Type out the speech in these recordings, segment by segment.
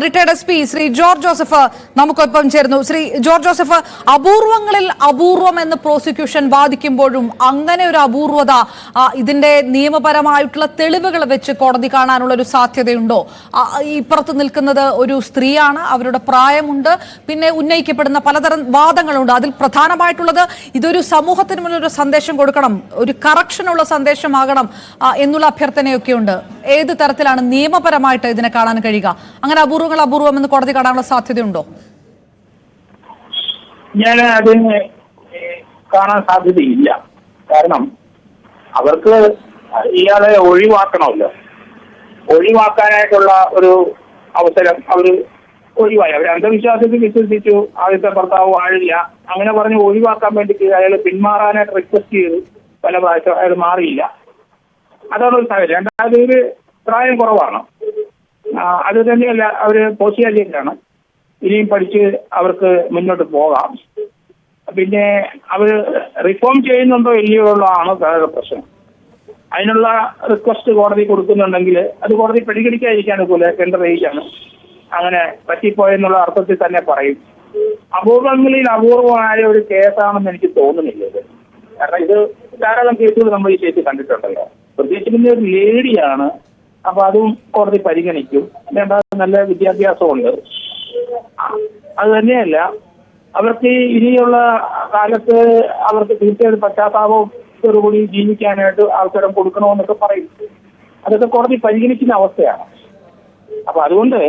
Retired SP Shri George Joseph നമുക്കൊപ്പം ചേർന്നു. Shri George Joseph, അപൂർവങ്ങളിൽ അപൂർവം എന്ന് പ്രോസിക്യൂഷൻ വാദിക്കുമ്പോഴും അങ്ങനെ ഒരു അപൂർവത ഇതിന്റെ നിയമപരമായിട്ടുള്ള തെളിവുകൾ വെച്ച് കോടതി കാണാനുള്ള ഒരു സാധ്യതയുണ്ടോ? ഇപ്പുറത്ത് നിൽക്കുന്നത് ഒരു സ്ത്രീയാണ്, അവരുടെ പ്രായമുണ്ട്, പിന്നെ ഉന്നയിക്കപ്പെടുന്ന പലതരം വാദങ്ങളുണ്ട്. അതിൽ പ്രധാനമായിട്ടുള്ളത് ഇതൊരു സമൂഹത്തിന് മുന്നിൽ ഒരു സന്ദേശം കൊടുക്കണം, ഒരു കറക്ഷനുള്ള സന്ദേശമാകണം എന്നുള്ള അഭ്യർത്ഥനയൊക്കെ ഉണ്ട്. ഏത് തരത്തിലാണ് നിയമപരമായിട്ട് ഇതിനെ കാണാൻ കഴിയുക? അങ്ങനെ അപൂർവങ്ങൾ അപൂർവം എന്ന് കോടതി കാണാനുള്ള സാധ്യതയുണ്ടോ? ഞാൻ അതിന് കാണാൻ സാധ്യതയില്ല. കാരണം അവർക്ക് ഇയാളെ ഒഴിവാക്കണമല്ലോ. ഒഴിവാക്കാനായിട്ടുള്ള ഒരു അവസരം അവർ ഒഴിവായി. അവർ അന്ധവിശ്വാസത്തിൽ വിശ്വസിച്ചു, ആദ്യത്തെ ഭർത്താവ് വാഴില്ല, അങ്ങനെ പറഞ്ഞ് ഒഴിവാക്കാൻ വേണ്ടിയിട്ട് അയാൾ പിന്മാറാനായിട്ട് റിക്വസ്റ്റ് ചെയ്തു. പല പ്രാവശ്യം അയാൾ മാറിയില്ല. അതാണ് ഒരു സാഹചര്യം. രണ്ടാമത് ഒരു പ്രായം കുറവാണ്. അത് തന്നെയല്ല, അവർ പോസ്റ്റ് ഗ്രാജുവേറ്റാണ്. ഇനിയും പഠിച്ച് അവർക്ക് മുന്നോട്ട് പോകാം. പിന്നെ അവർ റിഫോം ചെയ്യുന്നുണ്ടോ ഇല്ലയോ ഉള്ളതാണ് വേറെ പ്രശ്നം. അതിനുള്ള റിക്വസ്റ്റ് കോടതി കൊടുക്കുന്നുണ്ടെങ്കിൽ അത് കോടതി പരിഗണിക്കാതിരിക്കാൻ പോലെ ടെൻഡർ ഏജാണ്, അങ്ങനെ പറ്റിപ്പോയെന്നുള്ള അർത്ഥത്തിൽ തന്നെ പറയും. അപൂർവങ്ങളിൽ അപൂർവമായ ഒരു കേസാണെന്ന് എനിക്ക് തോന്നുന്നില്ല ഇത്. കാരണം ഇത് ധാരാളം കേസുകൾ നമ്മൾ ഈ കേസ് കണ്ടിട്ടുണ്ടല്ലോ. പ്രത്യേകിച്ച് പിന്നെ ഒരു ലേഡിയാണ്, അപ്പൊ അതും കോടതി പരിഗണിക്കും. രണ്ടാമത് നല്ല വിദ്യാഭ്യാസമുണ്ട്. അത് തന്നെയല്ല, അവർക്ക് ഇനിയുള്ള കാലത്ത് അവർക്ക് തീർച്ചയായിട്ടും പശ്ചാത്താപത്തോടുകൂടി ജീവിക്കാനായിട്ട് അവസരം കൊടുക്കണമെന്നൊക്കെ പറയും. അതൊക്കെ കോടതി പരിഗണിക്കുന്ന അവസ്ഥയാണ്. അപ്പൊ അതുകൊണ്ട്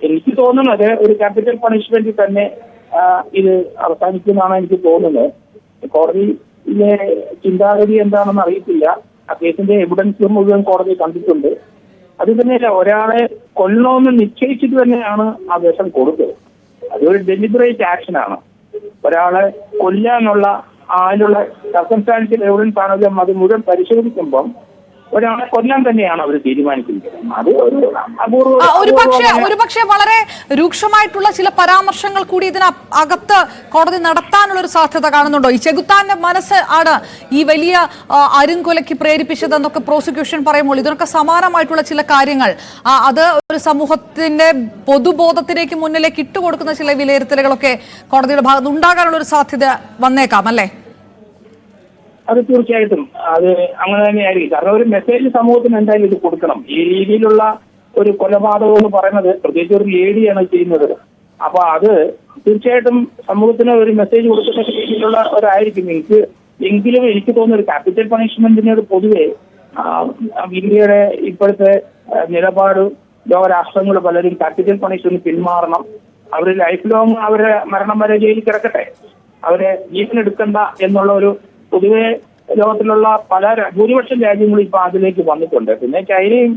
എനിക്ക് തോന്നുന്നത് ഒരു ക്യാപിറ്റൽ പണിഷ്മെന്റ് തന്നെ ഇത് അവസാനിക്കുമെന്നാണ് എനിക്ക് തോന്നുന്നത്. കോടതിയിലെ ചിന്താഗതി എന്താണെന്ന് അറിയത്തില്ല. ആ കേസിന്റെ എവിഡൻസ് മുഴുവൻ കോടതി കണ്ടിട്ടുണ്ട്. അത് തന്നെയല്ല, ഒരാളെ കൊല്ലണമെന്ന് നിശ്ചയിച്ചിട്ട് തന്നെയാണ് ആ വേഷം കൊടുത്തത്. അതൊരു ഡെലിബറേറ്റ് ആക്ഷനാണ്. ഒരാളെ കൊല്ലാനുള്ള അതിനുള്ള സർക്കംസ്റ്റാൻഷ്യൽ എവിഡൻസ് ആണെങ്കിലും അത് മുഴുവൻ പരിശോധിക്കുമ്പം ഒരാളെ കൊല്ലാൻ തന്നെയാണ് അവർ തീരുമാനിച്ചിരിക്കുന്നത്. അത് ഒരുപക്ഷെ വളരെ രൂക്ഷമായിട്ടുള്ള ചില പരാമർശങ്ങൾ കൂടി ഇതിനകത്ത് കോടതി നടത്താനുള്ള ഒരു സാധ്യത കാണുന്നുണ്ടോ? ഈ ചെകുത്താന്റെ മനസ്സ് ആണ് ഈ വലിയ അരുംകൊലയ്ക്ക് പ്രേരിപ്പിച്ചതെന്നൊക്കെ പ്രോസിക്യൂഷൻ പറയുമ്പോൾ ഇതിനൊക്കെ സമാനമായിട്ടുള്ള ചില കാര്യങ്ങൾ അത് ഒരു സമൂഹത്തിന്റെ പൊതുബോധത്തിലേക്ക് മുന്നിലേക്ക് ഇട്ടുകൊടുക്കുന്ന ചില വിലയിരുത്തലുകളൊക്കെ കോടതിയുടെ ഭാഗത്ത് ഉണ്ടാകാനുള്ള ഒരു സാധ്യത വന്നേക്കാം അല്ലേ? അത് തീർച്ചയായിട്ടും അത് അങ്ങനെ തന്നെയായിരിക്കും. കാരണം ഒരു മെസ്സേജ് സമൂഹത്തിന് എന്തായാലും ഇത് കൊടുക്കണം. ഈ രീതിയിലുള്ള ഒരു കൊലപാതകം എന്ന് പറയുന്നത് പ്രത്യേകിച്ച് ഒരു ലേഡിയാണ് ചെയ്യുന്നത്. അപ്പൊ അത് തീർച്ചയായിട്ടും സമൂഹത്തിന് ഒരു മെസ്സേജ് കൊടുക്കുന്ന രീതിയിലുള്ള ഒരായിരിക്കും. എങ്കിലും എനിക്ക് തോന്നുന്ന ഒരു ക്യാപിറ്റൽ പണിഷ്മെന്റിനോട് പൊതുവെ ഇന്ത്യയുടെ ഇപ്പോഴത്തെ നിലപാട് ലോകരാഷ്ട്രങ്ങൾ പലരും ക്യാപിറ്റൽ പണിഷ്മെന്റ് പിന്മാറണം. അവർ ലൈഫ് ലോങ് അവരെ മരണം വരെ ജയിലിൽ കിടക്കട്ടെ, അവരെ ജീവനെടുക്കണ്ട എന്നുള്ള ഒരു പൊതുവെ ലോകത്തിലുള്ള ഭൂരിപക്ഷം രാജ്യങ്ങളും ഇപ്പൊ അതിലേക്ക് വന്നിട്ടുണ്ട്. പിന്നെ ചൈനയും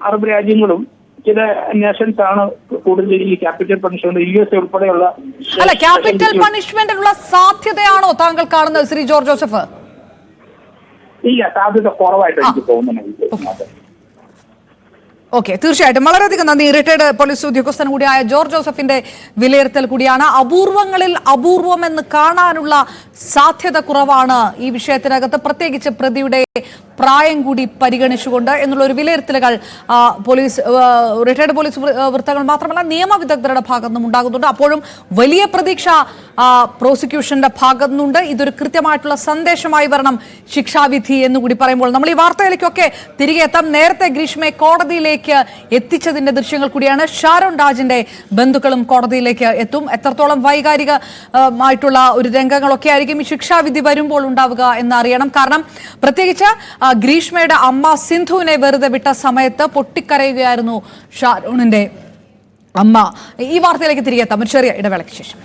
അറബ് രാജ്യങ്ങളും ചില നേഷൻസ് ആണ് കൂടുതൽ ഈ ക്യാപിറ്റൽ പണിഷ്മെന്റ്, US ഉൾപ്പെടെയുള്ള. അല്ല, ക്യാപിറ്റൽ പണിഷ്മെന്റിനുള്ള സാധ്യതയാണോ താങ്കൾ കാണുന്നത് ശ്രീ ജോർജ് ജോസഫ്? ഇല്ല, സാധ്യത കുറവായിട്ട് എനിക്ക് തോന്നുന്നത്. ഓക്കെ, തീർച്ചയായിട്ടും വളരെയധികം നന്ദി. റിട്ടയർഡ് പോലീസ് ഉദ്യോഗസ്ഥൻ കൂടിയായ ജോർജ് ജോസഫിന്റെ വിലയിരുത്തൽ കൂടിയാണ്. അപൂർവങ്ങളിൽ അപൂർവം എന്ന് കാണാനുള്ള സാധ്യത കുറവാണ് ഈ വിഷയത്തിനകത്ത്, പ്രത്യേകിച്ച് പ്രതിയുടെ പ്രായം കൂടി പരിഗണിച്ചുകൊണ്ട് എന്നുള്ള ഒരു വിലയിരുത്തലുകൾ റിട്ടയർഡ് പോലീസ് വൃത്തങ്ങൾ മാത്രമല്ല നിയമവിദഗ്ധരുടെ ഭാഗത്തു നിന്നും ഉണ്ടാകുന്നുണ്ട്. അപ്പോഴും വലിയ പ്രതീക്ഷ പ്രോസിക്യൂഷന്റെ ഭാഗത്തു നിന്നുണ്ട്. ഇതൊരു കൃത്യമായിട്ടുള്ള സന്ദേശമായി വരണം ശിക്ഷാവിധി എന്നുകൂടി പറയുമ്പോൾ നമ്മൾ ഈ വാർത്തയിലേക്കൊക്കെ തിരികെ എത്താം. നേരത്തെ ഗ്രീഷ്മയെ കോടതിയിലേക്ക് എത്തിച്ചതിന്റെ ദൃശ്യങ്ങൾ കൂടിയാണ്. ഷാരോൺ രാജിന്റെ ബന്ധുക്കളും കോടതിയിലേക്ക് എത്തും. എത്രത്തോളം വൈകാരികമായിട്ടുള്ള ഒരു രംഗങ്ങളൊക്കെ ആയിരിക്കും ഈ ശിക്ഷാവിധി വരുമ്പോൾ ഉണ്ടാവുക എന്നറിയണം. കാരണം പ്രത്യേകിച്ച് ഗ്രീഷ്മയുടെ അമ്മ സിന്ധുവിനെ വെറുതെ വിട്ട സമയത്ത് പൊട്ടിക്കരയുകയായിരുന്നു ഷാരോണിന്റെ അമ്മ. ഈ വാർത്തയിലേക്ക് തിരികെ എത്താം ഒരു ചെറിയ ഇടവേളയ്ക്ക് ശേഷം.